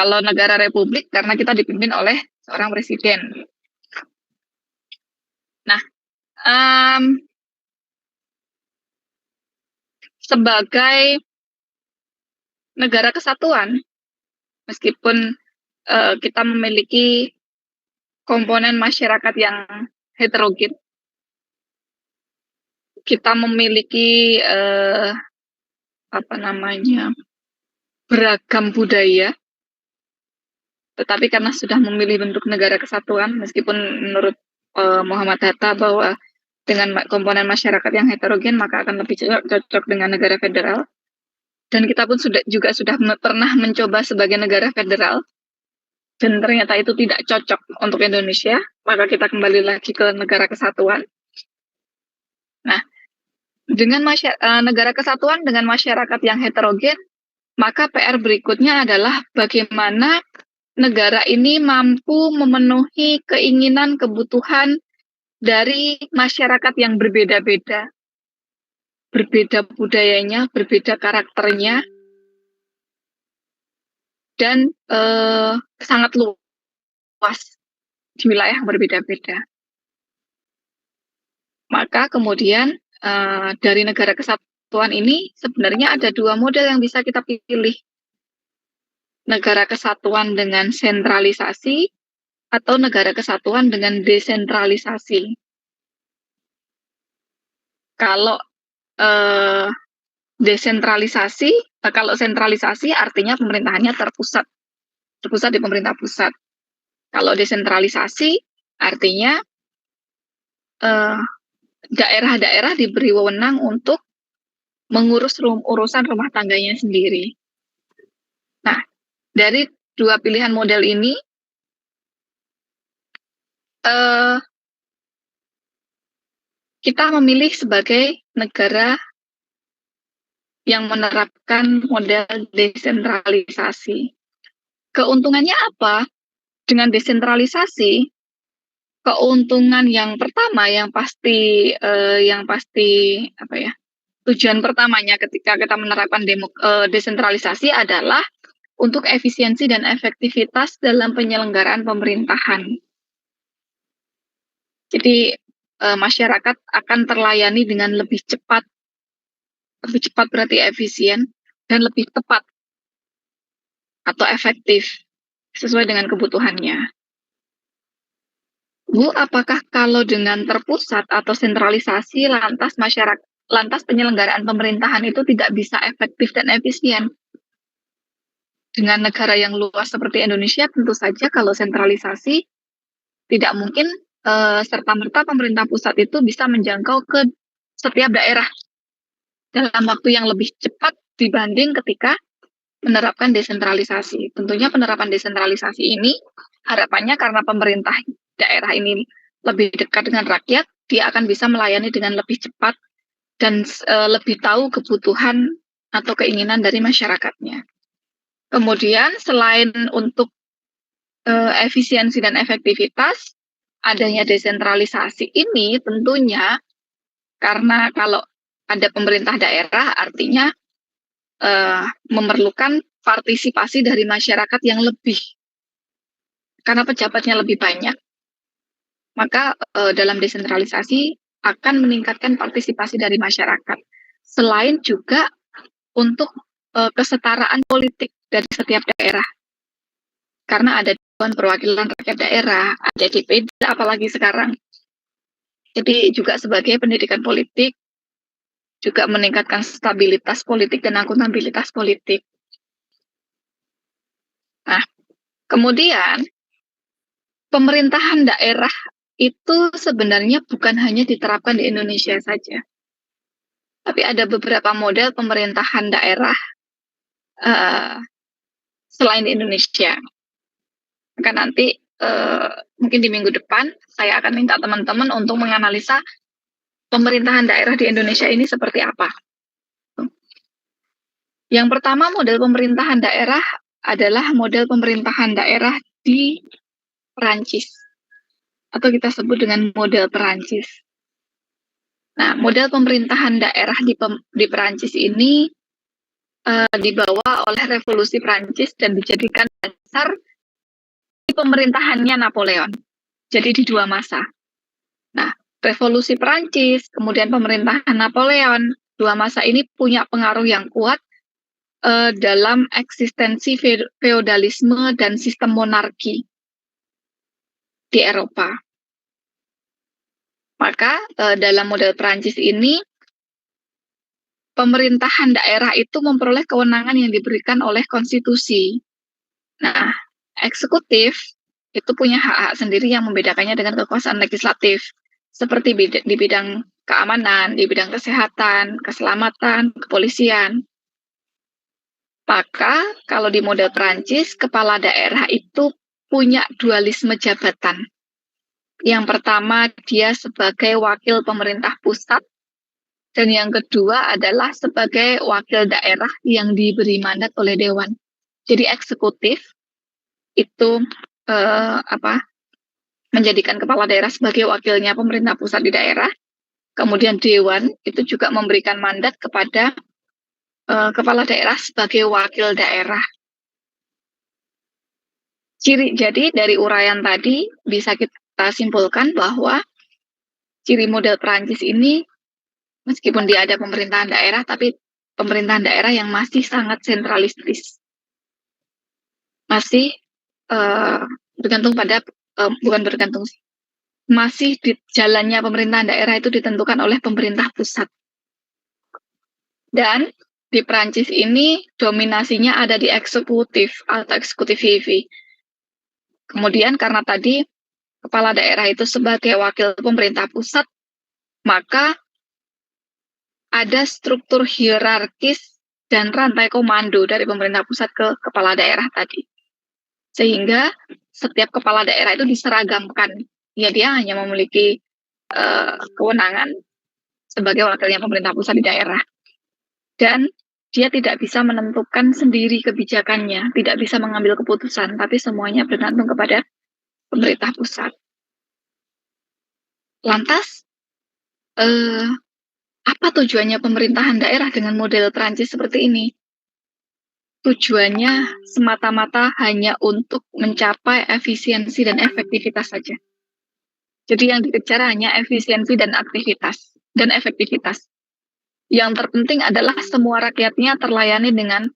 Kalau negara republik karena kita dipimpin oleh seorang presiden. Nah, sebagai negara kesatuan, meskipun kita memiliki komponen masyarakat yang heterogen, kita memiliki beragam budaya, tetapi karena sudah memilih bentuk negara kesatuan, meskipun menurut Muhammad Hatta bahwa dengan komponen masyarakat yang heterogen maka akan lebih cocok dengan negara federal. Dan kita pun juga sudah pernah mencoba sebagai negara federal, dan ternyata itu tidak cocok untuk Indonesia, maka kita kembali lagi ke negara kesatuan. Nah, dengan negara kesatuan dengan masyarakat yang heterogen, maka PR berikutnya adalah bagaimana negara ini mampu memenuhi keinginan, kebutuhan dari masyarakat yang berbeda-beda. Berbeda budayanya, berbeda karakternya, dan sangat luas di wilayah yang berbeda-beda. Maka kemudian dari negara kesatuan ini sebenarnya ada dua model yang bisa kita pilih. Negara kesatuan dengan sentralisasi atau negara kesatuan dengan desentralisasi. Kalau desentralisasi, kalau sentralisasi artinya pemerintahannya terpusat di pemerintah pusat. Kalau desentralisasi artinya daerah-daerah diberi wewenang untuk mengurus urusan rumah tangganya sendiri. Nah, dari dua pilihan model ini, kita memilih sebagai negara yang menerapkan model desentralisasi. Keuntungannya apa? Dengan desentralisasi, keuntungan yang pertama yang pasti tujuan pertamanya ketika kita menerapkan desentralisasi adalah untuk efisiensi dan efektivitas dalam penyelenggaraan pemerintahan. Jadi masyarakat akan terlayani dengan lebih cepat berarti efisien, dan lebih tepat atau efektif sesuai dengan kebutuhannya. Bu, apakah kalau dengan terpusat atau sentralisasi lantas penyelenggaraan pemerintahan itu tidak bisa efektif dan efisien? Dengan negara yang luas seperti Indonesia, tentu saja kalau sentralisasi tidak mungkin serta-merta pemerintah pusat itu bisa menjangkau ke setiap daerah dalam waktu yang lebih cepat dibanding ketika menerapkan desentralisasi. Tentunya penerapan desentralisasi ini harapannya karena pemerintah daerah ini lebih dekat dengan rakyat, dia akan bisa melayani dengan lebih cepat dan lebih tahu kebutuhan atau keinginan dari masyarakatnya. Kemudian selain untuk efisiensi dan efektivitas, adanya desentralisasi ini tentunya karena kalau ada pemerintah daerah artinya memerlukan partisipasi dari masyarakat yang lebih, karena pejabatnya lebih banyak, maka dalam desentralisasi akan meningkatkan partisipasi dari masyarakat. Selain juga untuk kesetaraan politik dari setiap daerah, karena ada Dewan Perwakilan Rakyat Daerah, ada DPD apalagi sekarang. Jadi juga sebagai pendidikan politik, juga meningkatkan stabilitas politik dan akuntabilitas politik. Nah, kemudian pemerintahan daerah itu sebenarnya bukan hanya diterapkan di Indonesia saja, tapi ada beberapa model pemerintahan daerah selain di Indonesia. Maka nanti mungkin di minggu depan saya akan minta teman-teman untuk menganalisa pemerintahan daerah di Indonesia ini seperti apa. Yang pertama, model pemerintahan daerah adalah model pemerintahan daerah di Perancis, atau kita sebut dengan model Perancis. Nah, model pemerintahan daerah di Perancis ini dibawa oleh Revolusi Perancis dan dijadikan berdasar pemerintahannya Napoleon. Jadi di 2 masa. Nah, Revolusi Perancis, kemudian pemerintahan Napoleon, 2 masa ini punya pengaruh yang kuat dalam eksistensi feodalisme dan sistem monarki di Eropa. Maka dalam model Perancis ini, pemerintahan daerah itu memperoleh kewenangan yang diberikan oleh konstitusi. Nah, eksekutif itu punya hak-hak sendiri yang membedakannya dengan kekuasaan legislatif, seperti di bidang keamanan, di bidang kesehatan, keselamatan, kepolisian. Maka kalau di model Perancis, kepala daerah itu punya dualisme jabatan. Yang pertama, dia sebagai wakil pemerintah pusat, dan yang kedua adalah sebagai wakil daerah yang diberi mandat oleh dewan. Jadi eksekutif itu menjadikan kepala daerah sebagai wakilnya pemerintah pusat di daerah. Kemudian dewan itu juga memberikan mandat kepada kepala daerah sebagai wakil daerah. Jadi dari uraian tadi bisa kita simpulkan bahwa ciri model Perancis ini, meskipun dia ada pemerintahan daerah, tapi pemerintahan daerah yang masih sangat sentralistis. Masih bergantung pada, bukan bergantung sih, masih di jalannya pemerintahan daerah itu ditentukan oleh pemerintah pusat. Dan di Perancis ini dominasinya ada di eksekutif atau eksekutif heavy. Kemudian karena tadi kepala daerah itu sebagai wakil pemerintah pusat, maka ada struktur hierarkis dan rantai komando dari pemerintah pusat ke kepala daerah tadi. Sehingga setiap kepala daerah itu diseragamkan. Ya, dia hanya memiliki kewenangan sebagai wakilnya pemerintah pusat di daerah. Dan dia tidak bisa menentukan sendiri kebijakannya, tidak bisa mengambil keputusan, tapi semuanya bergantung kepada pemerintah pusat. Lantas, apa tujuannya pemerintahan daerah dengan model Perancis seperti ini? Tujuannya semata-mata hanya untuk mencapai efisiensi dan efektivitas saja. Jadi yang dikejar hanya efisiensi dan efektivitas. Yang terpenting adalah semua rakyatnya terlayani dengan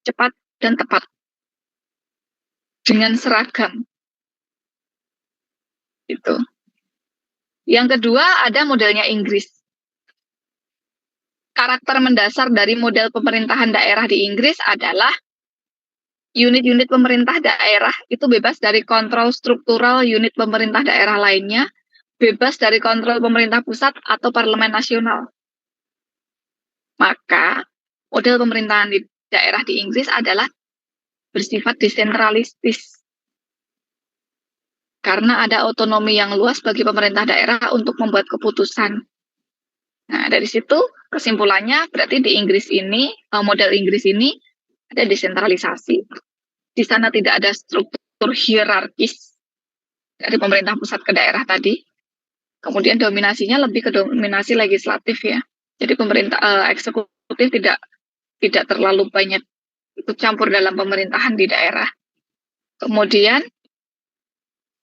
cepat dan tepat, dengan seragam. Gitu. Yang kedua ada modelnya Inggris. Karakter mendasar dari model pemerintahan daerah di Inggris adalah unit-unit pemerintah daerah itu bebas dari kontrol struktural unit pemerintah daerah lainnya, bebas dari kontrol pemerintah pusat atau parlemen nasional. Maka model pemerintahan di daerah di Inggris adalah bersifat desentralistis. Karena ada otonomi yang luas bagi pemerintah daerah untuk membuat keputusan. Nah, dari situ kesimpulannya berarti di Inggris ini, model Inggris ini ada desentralisasi. Di sana tidak ada struktur hierarkis dari pemerintah pusat ke daerah tadi. Kemudian dominasinya lebih ke dominasi legislatif ya. Jadi pemerintah eksekutif tidak terlalu banyak ikut campur dalam pemerintahan di daerah. Kemudian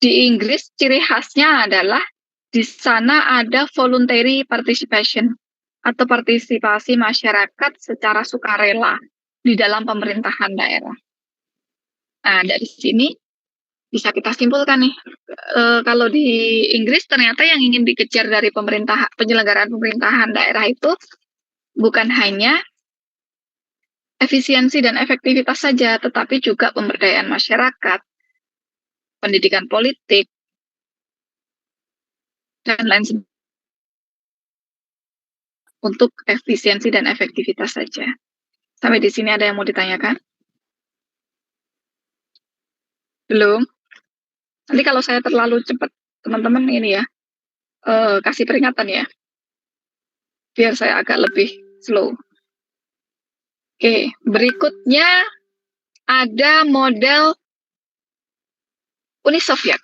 di Inggris ciri khasnya adalah di sana ada voluntary participation atau partisipasi masyarakat secara sukarela di dalam pemerintahan daerah. Nah, dari sini bisa kita simpulkan nih, kalau di Inggris ternyata yang ingin dikejar dari penyelenggaraan pemerintahan daerah itu bukan hanya efisiensi dan efektivitas saja, tetapi juga pemberdayaan masyarakat, pendidikan politik, dan lain sebagainya. Untuk efisiensi dan efektivitas saja. Sampai di sini ada yang mau ditanyakan? Belum? Nanti kalau saya terlalu cepat, teman-teman ini ya, kasih peringatan ya, biar saya agak lebih slow. Oke, berikutnya ada model Uni Soviet.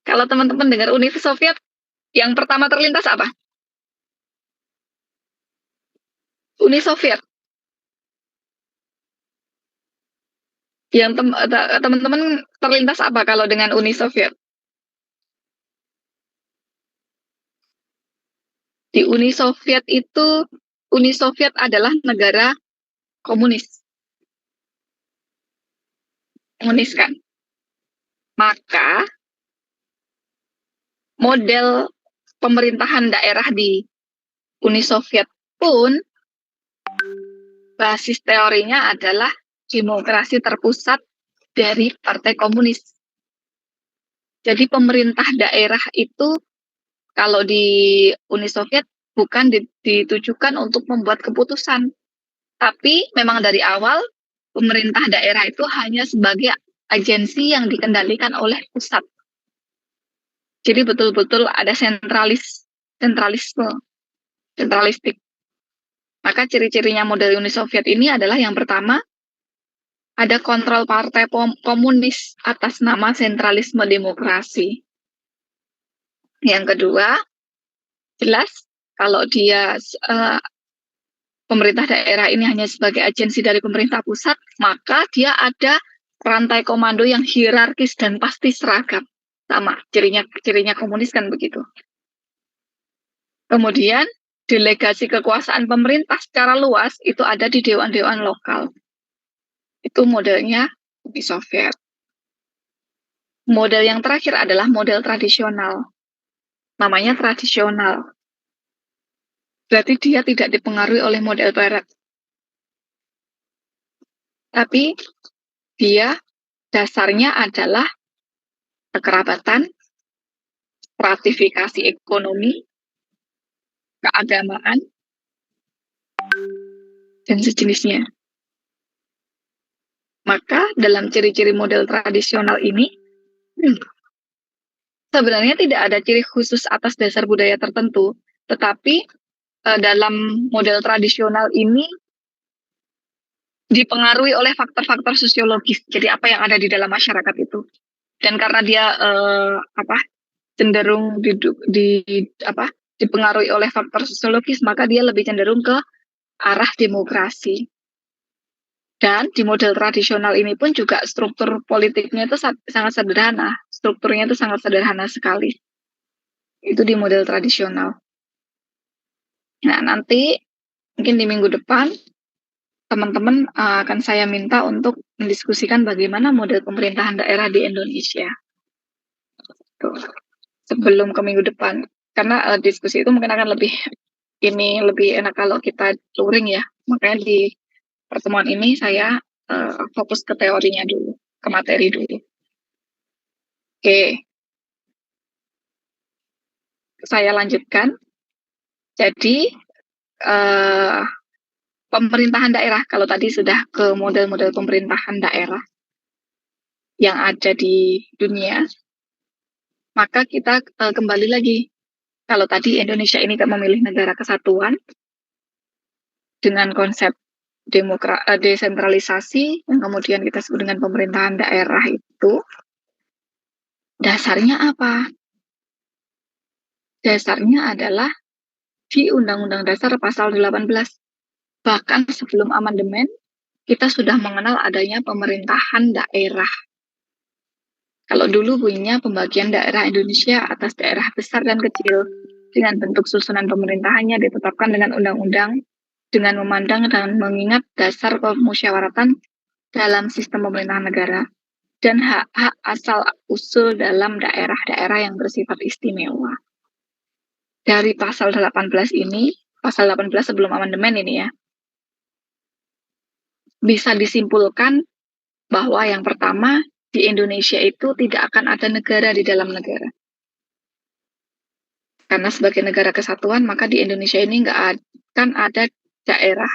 Kalau teman-teman dengar Uni Soviet, yang pertama terlintas apa? Uni Soviet. Yang teman-teman terlintas apa kalau dengan Uni Soviet? Di Uni Soviet adalah negara komunis, komunis kan. Maka model pemerintahan daerah di Uni Soviet pun basis teorinya adalah demokrasi terpusat dari Partai Komunis. Jadi pemerintah daerah itu kalau di Uni Soviet bukan ditujukan untuk membuat keputusan, tapi memang dari awal pemerintah daerah itu hanya sebagai agensi yang dikendalikan oleh pusat. Jadi betul-betul ada sentralistik. Maka ciri-cirinya model Uni Soviet ini adalah yang pertama, ada kontrol partai komunis atas nama sentralisme demokrasi. Yang kedua, jelas kalau dia pemerintah daerah ini hanya sebagai agensi dari pemerintah pusat, maka dia ada rantai komando yang hierarkis dan pasti seragam. Sama, cirinya komunis kan begitu. Kemudian, delegasi kekuasaan pemerintah secara luas itu ada di dewan-dewan lokal. Itu modelnya Uni Soviet. Model yang terakhir adalah model tradisional. Namanya tradisional. Berarti dia tidak dipengaruhi oleh model barat. Tapi dia dasarnya adalah kekerabatan, stratifikasi ekonomi, keagamaan, dan sejenisnya. Maka dalam ciri-ciri model tradisional ini, sebenarnya tidak ada ciri khusus atas dasar budaya tertentu, tetapi dalam model tradisional ini dipengaruhi oleh faktor-faktor sosiologis. Jadi apa yang ada di dalam masyarakat itu. Dan karena dia cenderung dipengaruhi oleh faktor sosiologis, maka dia lebih cenderung ke arah demokrasi. Dan di model tradisional ini pun juga struktur politiknya itu sangat sederhana. Strukturnya itu sangat sederhana sekali. Itu di model tradisional. Nah, nanti mungkin di minggu depan teman-teman akan saya minta untuk mendiskusikan bagaimana model pemerintahan daerah di Indonesia. Tuh, sebelum ke minggu depan. Karena diskusi itu mungkin akan lebih enak kalau kita touring ya. Makanya di pertemuan ini saya fokus ke teorinya dulu, ke materi dulu. Oke, saya lanjutkan. Jadi pemerintahan daerah, kalau tadi sudah ke model-model pemerintahan daerah yang ada di dunia, maka kita kembali lagi. Kalau tadi Indonesia ini memilih negara kesatuan dengan konsep desentralisasi yang kemudian kita sebut dengan pemerintahan daerah itu, dasarnya apa? Dasarnya adalah di Undang-Undang Dasar Pasal 18. Bahkan sebelum amandemen, kita sudah mengenal adanya pemerintahan daerah. Kalau dulu bunyinya pembagian daerah Indonesia atas daerah besar dan kecil dengan bentuk susunan pemerintahannya ditetapkan dengan undang-undang dengan memandang dan mengingat dasar pemusyawaratan dalam sistem pemerintahan negara dan hak-hak asal usul dalam daerah-daerah yang bersifat istimewa. Dari pasal 18 ini, pasal 18 sebelum amandemen ini ya, bisa disimpulkan bahwa yang pertama, di Indonesia itu tidak akan ada negara di dalam negara. Karena sebagai negara kesatuan, maka di Indonesia ini nggak akan ada daerah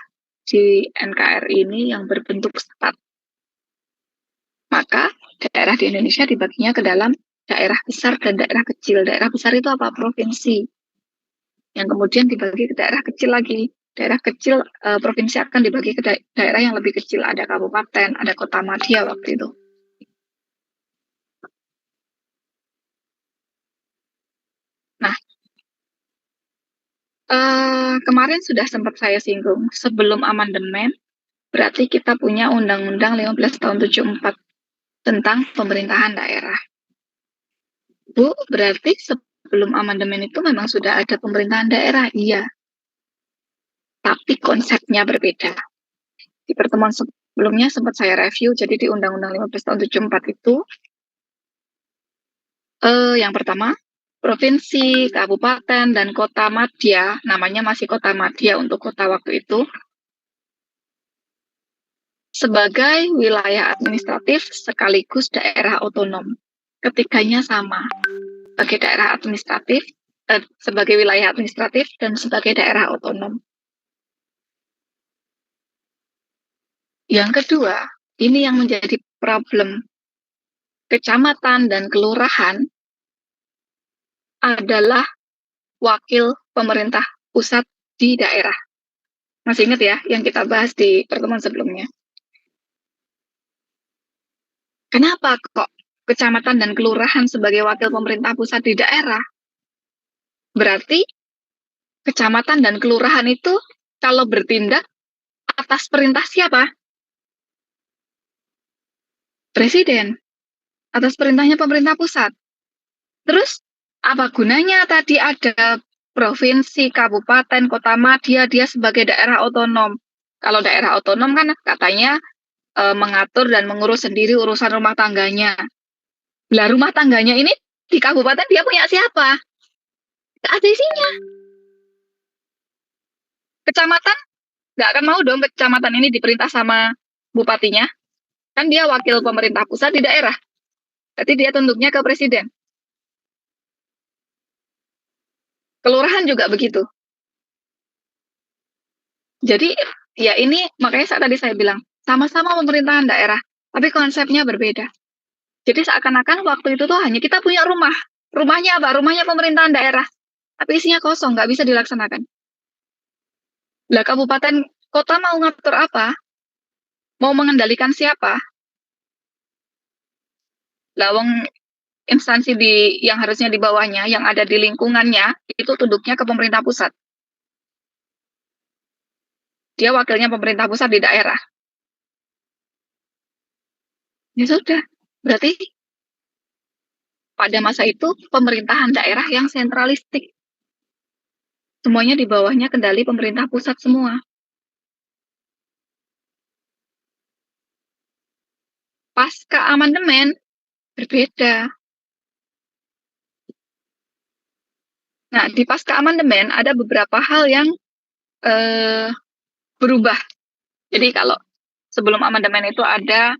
di NKRI ini yang berbentuk stat. Maka daerah di Indonesia dibaginya ke dalam daerah besar dan daerah kecil. Daerah besar itu apa? Provinsi. Yang kemudian dibagi ke daerah kecil lagi. Daerah kecil, provinsi akan dibagi ke daerah yang lebih kecil. Ada kabupaten, ada kota madya waktu itu. Nah, kemarin sudah sempat saya singgung, sebelum amandemen, Berarti kita punya Undang-Undang 15 tahun 74 tentang pemerintahan daerah. Bu, berarti sebelum amandemen itu memang sudah ada pemerintahan daerah? Iya. Tapi konsepnya berbeda. Di pertemuan sebelumnya sempat saya review, jadi di Undang-Undang 15 tahun 74 itu, yang pertama, provinsi, kabupaten, dan kota madya, namanya masih kota madya untuk kota waktu itu, sebagai wilayah administratif sekaligus daerah otonom. Ketiganya sama, sebagai daerah administratif, sebagai wilayah administratif, dan sebagai daerah otonom. Yang kedua, ini yang menjadi problem. Kecamatan dan kelurahan adalah wakil pemerintah pusat di daerah. Masih ingat ya yang kita bahas di pertemuan sebelumnya? Kenapa kok kecamatan dan kelurahan sebagai wakil pemerintah pusat di daerah? Berarti kecamatan dan kelurahan itu kalau bertindak atas perintah siapa? Presiden. Atas perintahnya pemerintah pusat. Terus apa gunanya tadi ada provinsi, kabupaten, kota madya, dia sebagai daerah otonom? Kalau daerah otonom kan katanya mengatur dan mengurus sendiri urusan rumah tangganya. Lah rumah tangganya ini di kabupaten dia punya siapa? Gak ada isinya. Kecamatan nggak akan mau dong kecamatan ini diperintah sama bupatinya. Kan dia wakil pemerintah pusat di daerah. Berarti dia tunduknya ke presiden. Kelurahan juga begitu. Jadi ya ini makanya tadi saya bilang sama-sama pemerintahan daerah, tapi konsepnya berbeda. Jadi seakan-akan waktu itu tuh hanya kita punya rumah. Rumahnya apa? Rumahnya pemerintahan daerah. Tapi isinya kosong, nggak bisa dilaksanakan. Lah kabupaten kota mau ngatur apa? Mau mengendalikan siapa? Lawang instansi yang harusnya di bawahnya, yang ada di lingkungannya, itu tunduknya ke pemerintah pusat. Dia wakilnya pemerintah pusat di daerah. Ya sudah, berarti pada masa itu pemerintahan daerah yang sentralistik. Semuanya di bawahnya kendali pemerintah pusat semua. Pasca amandemen berbeda. Nah, di pasca amandemen ada beberapa hal yang berubah. Jadi kalau sebelum amandemen itu ada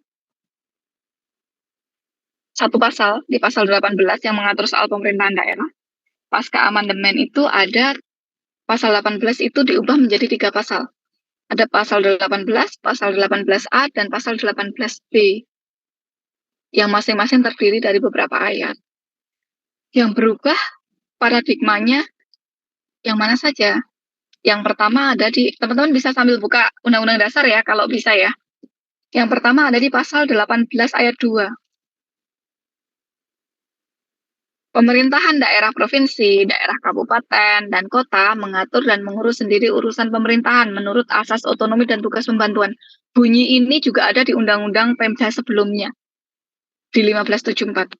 satu pasal, di pasal 18 yang mengatur soal pemerintahan daerah. Pasca amandemen itu ada pasal 18 itu diubah menjadi 3 pasal. Ada pasal 18, pasal 18A, dan pasal 18B. Yang masing-masing terdiri dari beberapa ayat. Yang berubah paradigmanya yang mana saja? Yang pertama ada di, teman-teman bisa sambil buka Undang-Undang Dasar ya, kalau bisa ya. Yang pertama ada di pasal 18 ayat 2. Pemerintahan daerah provinsi, daerah kabupaten, dan kota mengatur dan mengurus sendiri urusan pemerintahan menurut asas otonomi dan tugas pembantuan. Bunyi ini juga ada di Undang-Undang Pemda sebelumnya, di 1574.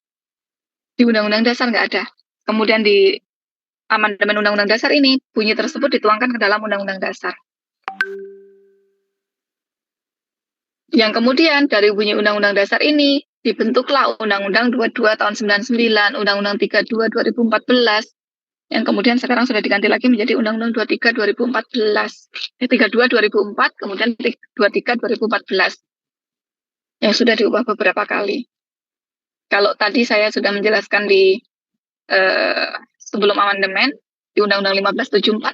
Di Undang-Undang Dasar nggak ada. Kemudian di amandemen Undang-Undang Dasar ini, bunyi tersebut dituangkan ke dalam Undang-Undang Dasar. Yang kemudian dari bunyi Undang-Undang Dasar ini, dibentuklah Undang-Undang 22 tahun 99, Undang-Undang 32 2014, yang kemudian sekarang sudah diganti lagi menjadi Undang-Undang 23 2014. 32 2004, kemudian 23 2014. Yang sudah diubah beberapa kali. Kalau tadi saya sudah menjelaskan di sebelum amandemen, di Undang-Undang 1574,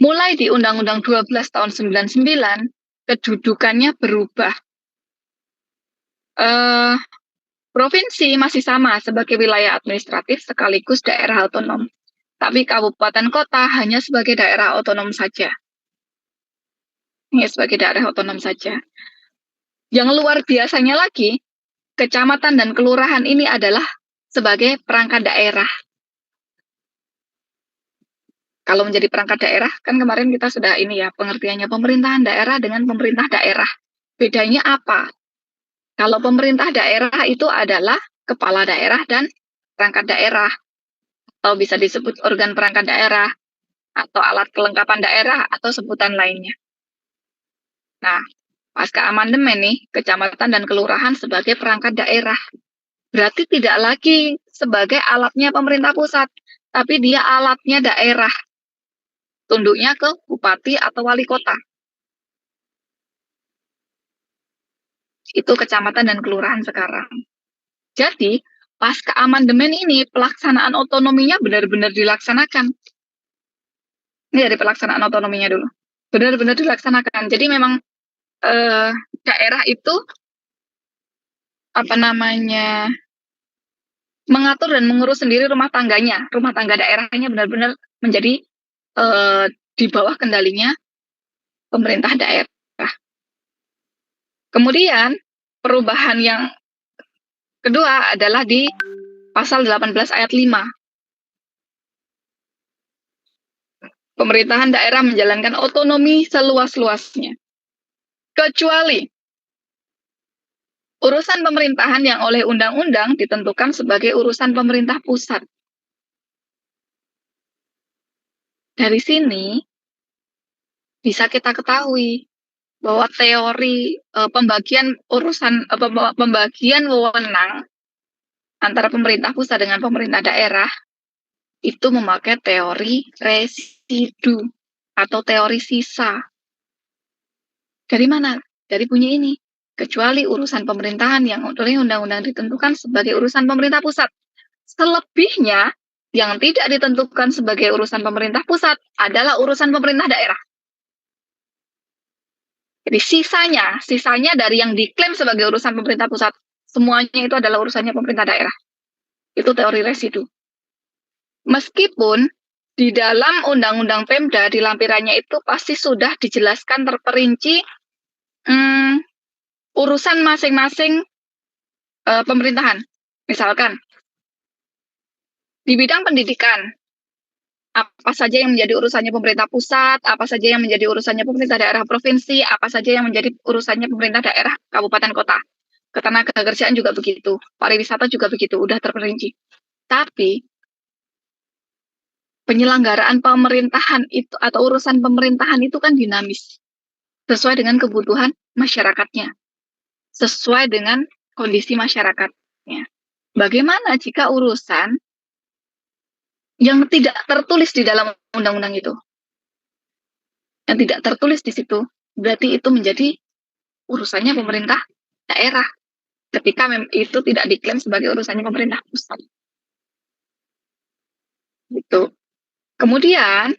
mulai di Undang-Undang 12 tahun 99, kedudukannya berubah. Provinsi masih sama sebagai wilayah administratif sekaligus daerah otonom. Tapi kabupaten kota hanya sebagai daerah otonom saja. Ini sebagai daerah otonom saja. Yang luar biasanya lagi, kecamatan dan kelurahan ini adalah sebagai perangkat daerah. Kalau menjadi perangkat daerah, kan kemarin kita sudah ini ya, pengertiannya pemerintahan daerah dengan pemerintah daerah. Bedanya apa? Kalau pemerintah daerah itu adalah kepala daerah dan perangkat daerah, atau bisa disebut organ perangkat daerah, atau alat kelengkapan daerah, atau sebutan lainnya. Nah, pasca amandemen nih, kecamatan dan kelurahan sebagai perangkat daerah. Berarti tidak lagi sebagai alatnya pemerintah pusat, tapi dia alatnya daerah. Tunduknya ke bupati atau wali kota. Itu kecamatan dan kelurahan sekarang. Jadi, pasca amandemen ini, pelaksanaan otonominya benar-benar dilaksanakan. Ini dari pelaksanaan otonominya dulu. Benar-benar dilaksanakan. Jadi memang daerah itu apa namanya mengatur dan mengurus sendiri rumah tangganya. Rumah tangga daerahnya benar-benar menjadi di bawah kendalinya pemerintah daerah. Kemudian perubahan yang kedua adalah di pasal 18 ayat 5. Pemerintahan daerah menjalankan otonomi seluas-luasnya. Kecuali urusan pemerintahan yang oleh undang-undang ditentukan sebagai urusan pemerintah pusat. Dari sini bisa kita ketahui bahwa teori pembagian pembagian wewenang antara pemerintah pusat dengan pemerintah daerah itu memakai teori residu atau teori sisa. Dari mana? Dari bunyi ini. Kecuali urusan pemerintahan yang oleh undang-undang ditentukan sebagai urusan pemerintah pusat. Selebihnya yang tidak ditentukan sebagai urusan pemerintah pusat adalah urusan pemerintah daerah. Jadi sisanya dari yang diklaim sebagai urusan pemerintah pusat, semuanya itu adalah urusannya pemerintah daerah. Itu teori residu. Meskipun di dalam Undang-Undang Pemda di lampirannya itu pasti sudah dijelaskan terperinci urusan masing-masing pemerintahan. Misalkan di bidang pendidikan, apa saja yang menjadi urusannya pemerintah pusat, apa saja yang menjadi urusannya pemerintah daerah provinsi, apa saja yang menjadi urusannya pemerintah daerah kabupaten kota. Ketenagakerjaan juga begitu, pariwisata juga begitu, udah terperinci. Tapi penyelenggaraan pemerintahan itu atau urusan pemerintahan itu kan dinamis, sesuai dengan kebutuhan masyarakatnya, sesuai dengan kondisi masyarakatnya. Bagaimana jika urusan yang tidak tertulis di dalam undang-undang itu, yang tidak tertulis di situ, berarti itu menjadi urusannya pemerintah daerah ketika itu tidak diklaim sebagai urusannya pemerintah pusat. Gitu. Kemudian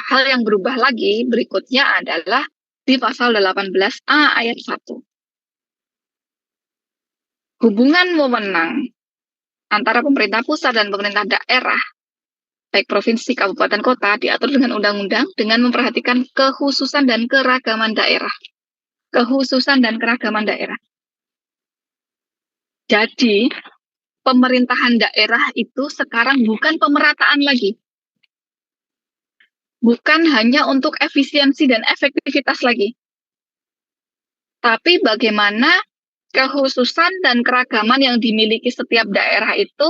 hal yang berubah lagi berikutnya adalah di pasal 18A ayat 1. Hubungan wewenang antara pemerintah pusat dan pemerintah daerah, baik provinsi, kabupaten, kota, diatur dengan undang-undang dengan memperhatikan kekhususan dan keragaman daerah. Kekhususan dan keragaman daerah. Jadi, pemerintahan daerah itu sekarang bukan pemerataan lagi. Bukan hanya untuk efisiensi dan efektivitas lagi. Tapi bagaimana kekhususan dan keragaman yang dimiliki setiap daerah itu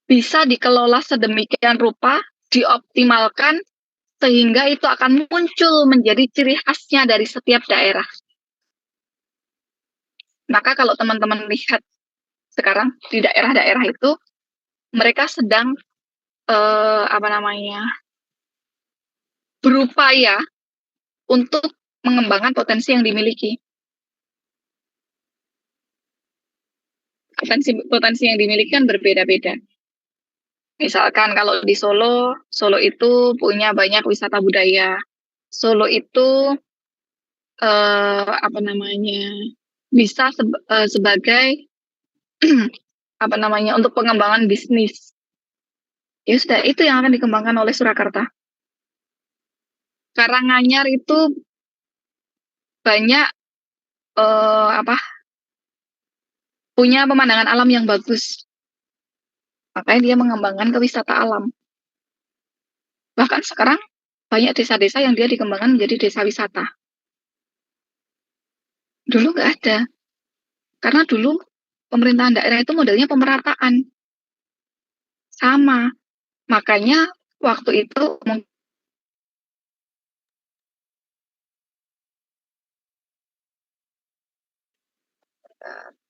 bisa dikelola sedemikian rupa, dioptimalkan, sehingga itu akan muncul menjadi ciri khasnya dari setiap daerah. Maka kalau teman-teman lihat sekarang di daerah-daerah itu, mereka sedang berupaya untuk mengembangkan potensi yang dimiliki. Potensi yang dimiliki kan berbeda-beda. Misalkan kalau di Solo itu punya banyak wisata budaya. Solo itu bisa sebagai untuk pengembangan bisnis. Ya sudah, itu yang akan dikembangkan oleh Surakarta. Karanganyar itu banyak punya pemandangan alam yang bagus. Makanya dia mengembangkan ke wisata alam. Bahkan sekarang banyak desa-desa yang dia dikembangkan menjadi desa wisata. Dulu nggak ada, karena dulu pemerintahan daerah itu modelnya pemerataan, sama. Makanya waktu itu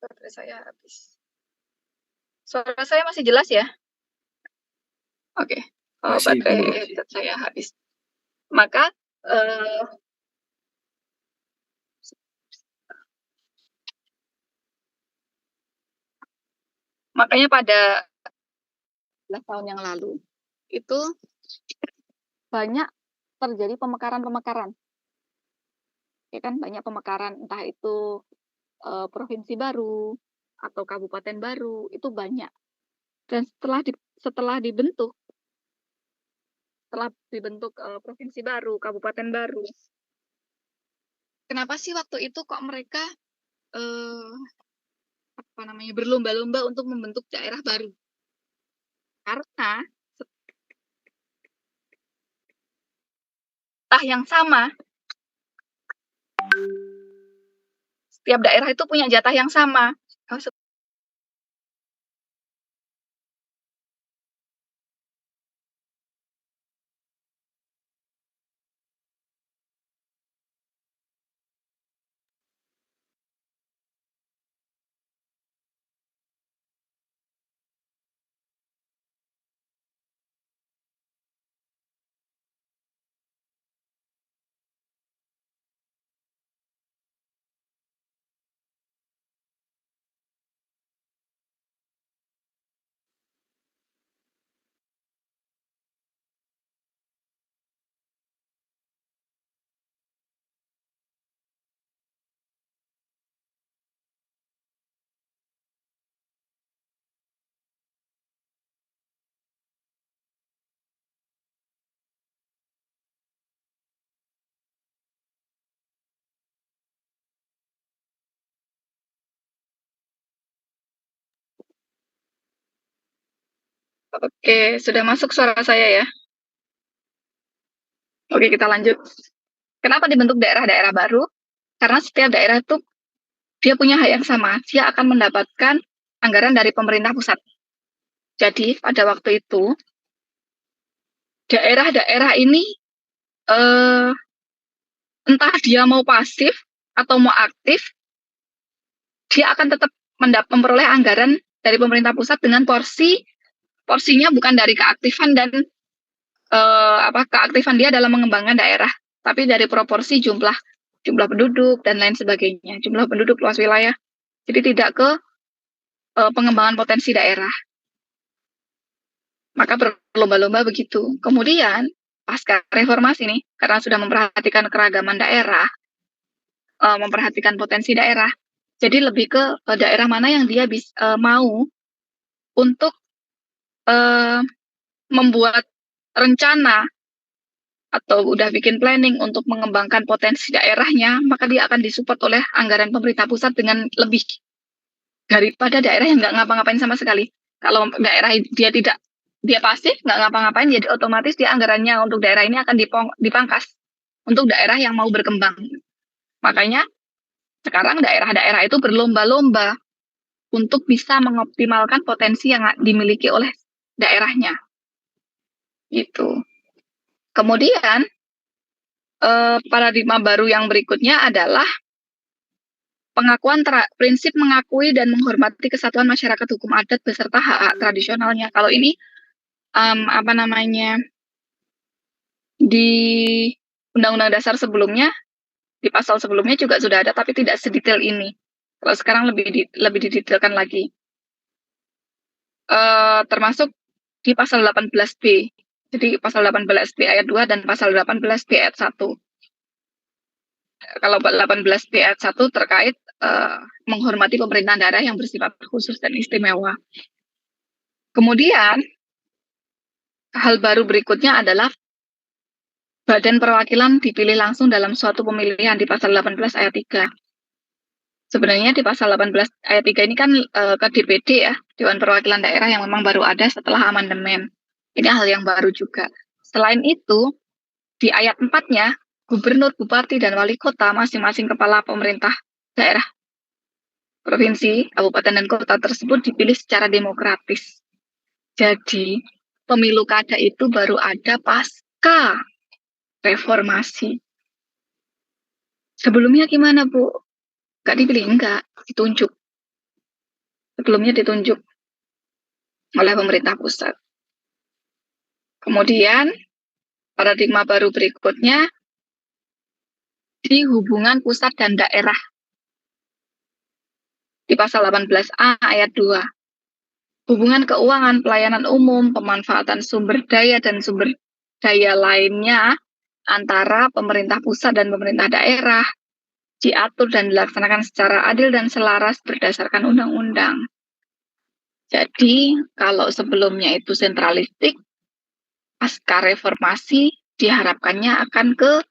baterai saya habis. Suara saya masih jelas ya? Oke. Baterai headset saya habis. Maka makanya pada 11 tahun yang lalu itu banyak terjadi pemekaran-pemekaran. Ya kan, banyak pemekaran, entah itu provinsi baru atau kabupaten baru, itu banyak. Dan setelah dibentuk provinsi baru, kabupaten baru, kenapa sih waktu itu kok mereka berlomba-lomba untuk membentuk daerah baru? Karena yang sama, setiap daerah itu punya jatah yang sama. Oke, sudah masuk suara saya ya? Oke, kita lanjut. Kenapa dibentuk daerah-daerah baru? Karena setiap daerah itu dia punya hak yang sama. Dia akan mendapatkan anggaran dari pemerintah pusat. Jadi pada waktu itu daerah-daerah ini entah dia mau pasif atau mau aktif, dia akan tetap memperoleh anggaran dari pemerintah pusat dengan porsinya bukan dari keaktifan dan keaktifan dia dalam mengembangkan daerah, tapi dari proporsi jumlah penduduk dan lain sebagainya, jumlah penduduk, luas wilayah. Jadi tidak ke pengembangan potensi daerah. Maka berlomba-lomba begitu. Kemudian pasca reformasi nih, karena sudah memperhatikan keragaman daerah, memperhatikan potensi daerah, jadi lebih ke daerah mana yang dia mau untuk membuat rencana atau udah bikin planning untuk mengembangkan potensi daerahnya, maka dia akan disupport oleh anggaran pemerintah pusat dengan lebih daripada daerah yang nggak ngapa-ngapain sama sekali. Kalau daerah dia pasif, nggak ngapa-ngapain, jadi otomatis dia anggarannya untuk daerah ini akan dipangkas untuk daerah yang mau berkembang. Makanya sekarang daerah-daerah itu berlomba-lomba untuk bisa mengoptimalkan potensi yang dimiliki oleh daerahnya. Gitu. Kemudian paradigma baru yang berikutnya adalah prinsip mengakui dan menghormati kesatuan masyarakat hukum adat beserta hak-hak tradisionalnya. Kalau ini di Undang-Undang Dasar sebelumnya, di pasal sebelumnya juga sudah ada, tapi tidak sedetail ini. Kalau sekarang lebih didetailkan lagi. Termasuk di pasal 18B. Jadi pasal 18B ayat 2 dan pasal 18B ayat 1. Kalau 18B ayat 1 terkait menghormati pemerintahan daerah yang bersifat khusus dan istimewa. Kemudian, hal baru berikutnya adalah badan perwakilan dipilih langsung dalam suatu pemilihan di pasal 18 ayat 3. Sebenarnya di pasal 18 ayat 3 ini kan ke DPD ya, Dewan Perwakilan Daerah yang memang baru ada setelah amandemen. Ini hal yang baru juga. Selain itu, di ayat 4-nya, gubernur, bupati, dan wali kota masing-masing kepala pemerintah daerah, provinsi, kabupaten, dan kota tersebut dipilih secara demokratis. Jadi, pemilu kada itu baru ada pasca reformasi. Sebelumnya gimana, Bu? Gak dipilih? Enggak, ditunjuk. Sebelumnya ditunjuk oleh pemerintah pusat. Kemudian, paradigma baru berikutnya di hubungan pusat dan daerah. Di pasal 18A ayat 2. Hubungan keuangan, pelayanan umum, pemanfaatan sumber daya dan sumber daya lainnya antara pemerintah pusat dan pemerintah daerah diatur dan dilaksanakan secara adil dan selaras berdasarkan undang-undang. Jadi, kalau sebelumnya itu sentralistik, pasca reformasi diharapkannya akan ke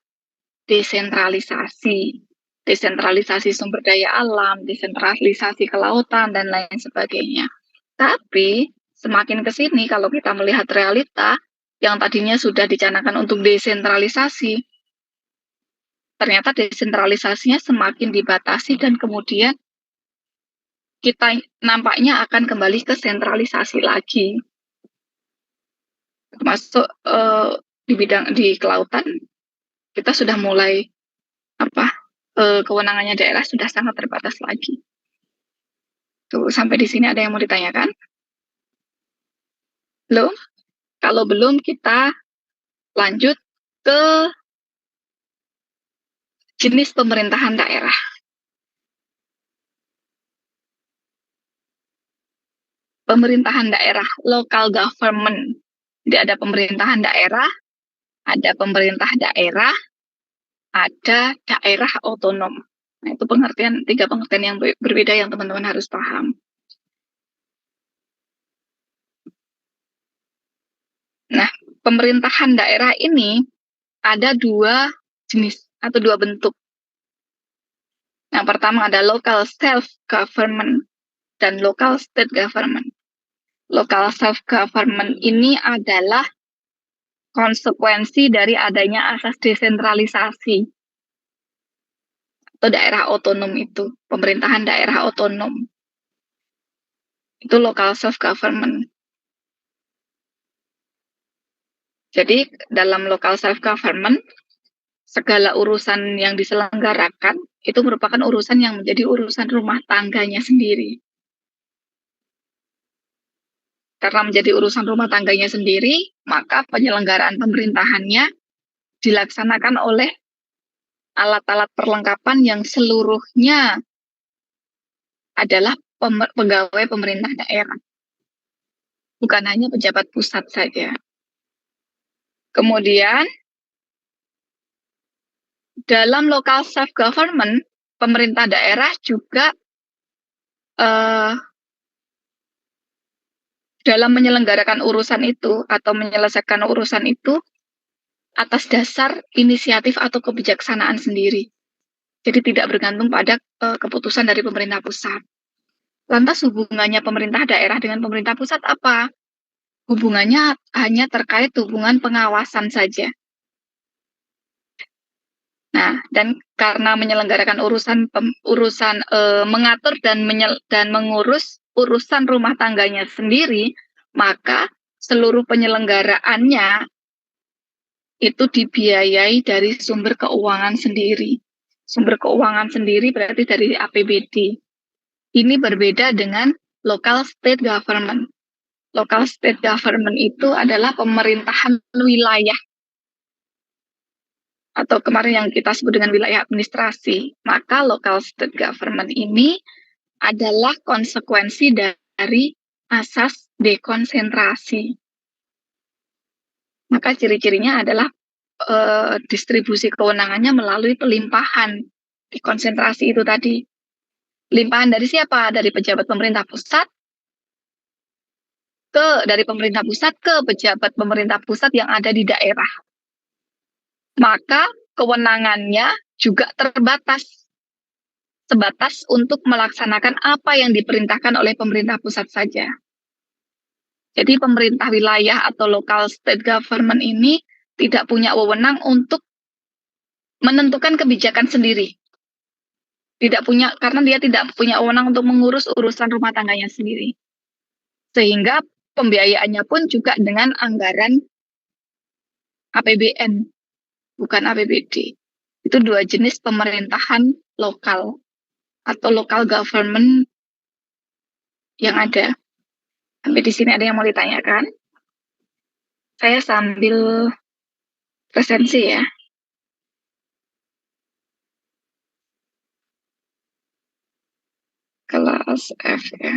desentralisasi. Desentralisasi sumber daya alam, desentralisasi kelautan, dan lain sebagainya. Tapi, semakin ke sini kalau kita melihat realita, yang tadinya sudah dicanangkan untuk desentralisasi, ternyata desentralisasinya semakin dibatasi dan kemudian kita nampaknya akan kembali ke sentralisasi lagi. Termasuk di kelautan, kita sudah mulai kewenangannya daerah sudah sangat terbatas lagi. Tuh, sampai di sini ada yang mau ditanyakan? Belum? Kalau belum, kita lanjut ke jenis pemerintahan daerah. Pemerintahan daerah, local government. Jadi ada pemerintahan daerah, ada pemerintah daerah, ada daerah otonom. Nah, itu tiga pengertian yang berbeda yang teman-teman harus paham. Nah, pemerintahan daerah ini ada dua jenis atau dua bentuk. Yang pertama ada local self-government dan local state government. Local self-government ini adalah konsekuensi dari adanya asas desentralisasi atau daerah otonom itu, pemerintahan daerah otonom. Itu local self-government. Jadi dalam local self-government, segala urusan yang diselenggarakan itu merupakan urusan yang menjadi urusan rumah tangganya sendiri. Karena menjadi urusan rumah tangganya sendiri, maka penyelenggaraan pemerintahannya dilaksanakan oleh alat-alat perlengkapan yang seluruhnya adalah pegawai pemerintah daerah. Bukan hanya pejabat pusat saja. Kemudian, dalam local self-government, pemerintah daerah juga dalam menyelenggarakan urusan itu atau menyelesaikan urusan itu atas dasar inisiatif atau kebijaksanaan sendiri. Jadi tidak bergantung pada keputusan dari pemerintah pusat. Lantas hubungannya pemerintah daerah dengan pemerintah pusat apa? Hubungannya hanya terkait hubungan pengawasan saja. Nah, dan karena menyelenggarakan urusan mengatur dan mengurus urusan rumah tangganya sendiri, maka seluruh penyelenggaraannya itu dibiayai dari sumber keuangan sendiri. Sumber keuangan sendiri berarti dari APBD. Ini berbeda dengan local state government. Local state government itu adalah pemerintahan wilayah atau kemarin yang kita sebut dengan wilayah administrasi. Maka local state government ini adalah konsekuensi dari asas dekonsentrasi. Maka ciri-cirinya adalah distribusi kewenangannya melalui pelimpahan. Dekonsentrasi itu tadi. Limpahan dari siapa? Dari pejabat pemerintah pusat dari pemerintah pusat ke pejabat pemerintah pusat yang ada di daerah. Maka kewenangannya juga terbatas. Sebatas untuk melaksanakan apa yang diperintahkan oleh pemerintah pusat saja. Jadi pemerintah wilayah atau local state government ini tidak punya wewenang untuk menentukan kebijakan sendiri. Tidak punya, karena dia tidak punya wewenang untuk mengurus urusan rumah tangganya sendiri. Sehingga pembiayaannya pun juga dengan anggaran APBN, bukan APBD. Itu dua jenis pemerintahan lokal atau local government yang ada. Sampai di sini ada yang mau ditanyakan? Saya sambil presensi ya. Kelas F ya.